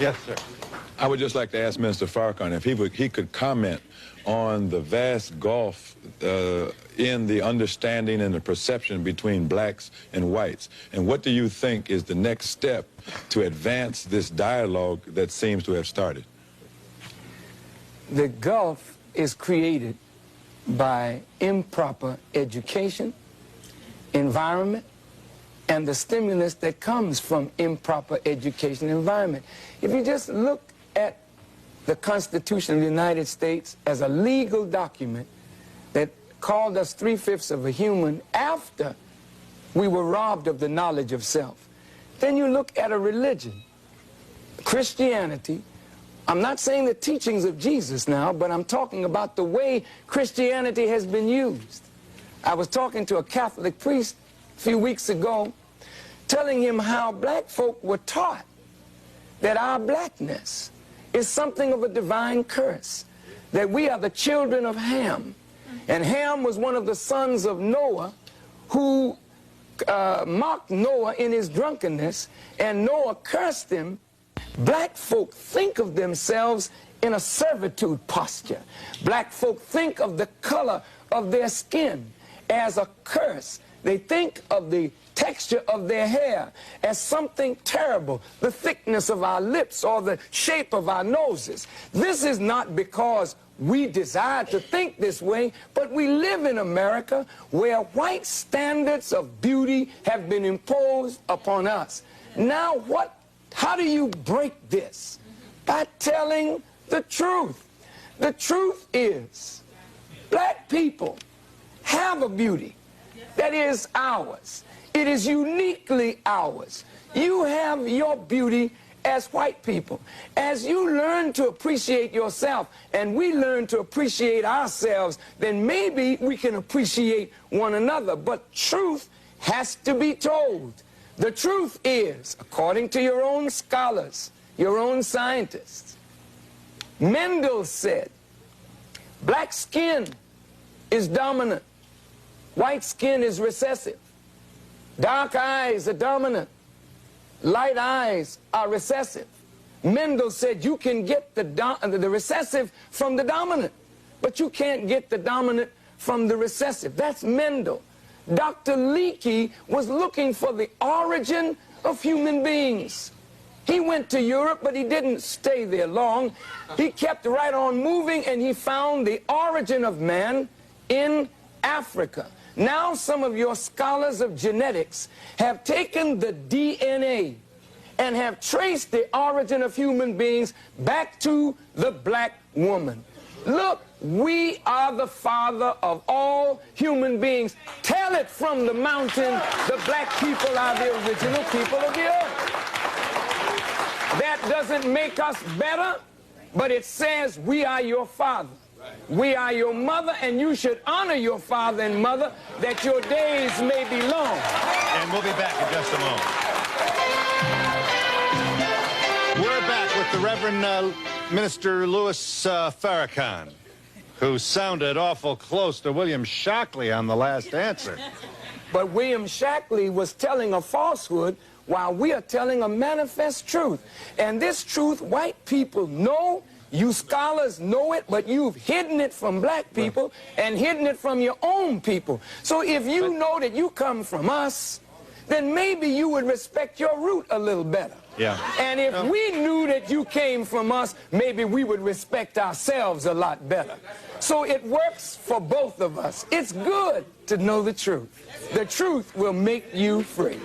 Yes, sir. I would just like to ask Minister Farrakhan if he could comment on the vast gulf in the understanding and the perception between blacks and whites. And what do you think is the next step to advance this dialogue that seems to have started? The gulf is created by improper education, environment, and the stimulus that comes from improper education environment. If you just look at the Constitution of the United States as a legal document that called us 3/5 of a human after we were robbed of the knowledge of self, then you look at a religion, Christianity. I'm not saying the teachings of Jesus now, but I'm talking about the way Christianity has been used. I was talking to a Catholic priest a few weeks ago, telling him how black folk were taught that our blackness is something of a divine curse, that we are the children of Ham. And Ham was one of the sons of Noah who mocked Noah in his drunkenness, and Noah cursed him. Black folk think of themselves in a servitude posture. Black folk think of the color of their skin as a curse. They think of the texture of their hair as something terrible, the thickness of our lips or the shape of our noses. This is not because we desire to think this way, but we live in America where white standards of beauty have been imposed upon us. Now how do you break this? By telling the truth. The truth is, black people have a beauty that is ours. It is uniquely ours. You have your beauty as white people. As you learn to appreciate yourself and we learn to appreciate ourselves, then maybe we can appreciate one another. But truth has to be told. The truth is, according to your own scholars, your own scientists, Mendel said, black skin is dominant, white skin is recessive. Dark eyes are dominant, light eyes are recessive. Mendel said you can get the recessive from the dominant, but you can't get the dominant from the recessive. That's Mendel. Dr. Leakey was looking for the origin of human beings. He went to Europe, but he didn't stay there long. He kept right on moving, and he found the origin of man in Africa. Now some of your scholars of genetics have taken the DNA and have traced the origin of human beings back to the black woman. Look, we are the father of all human beings. Tell it from the mountain, the black people are the original people of the earth. That doesn't make us better, but it says we are your father. We are your mother, and you should honor your father and mother that your days may be long. And we'll be back in just a moment. We're back with the Reverend Minister Louis Farrakhan, who sounded awful close to William Shockley on the last answer. But William Shockley was telling a falsehood while we are telling a manifest truth. And this truth, white people know, you scholars know it, but you've hidden it from black people and hidden it from your own people. So if you know that you come from us, then maybe you would respect your root a little better. Yeah. And if we knew that you came from us, maybe we would respect ourselves a lot better. So it works for both of us. It's good to know the truth. The truth will make you free.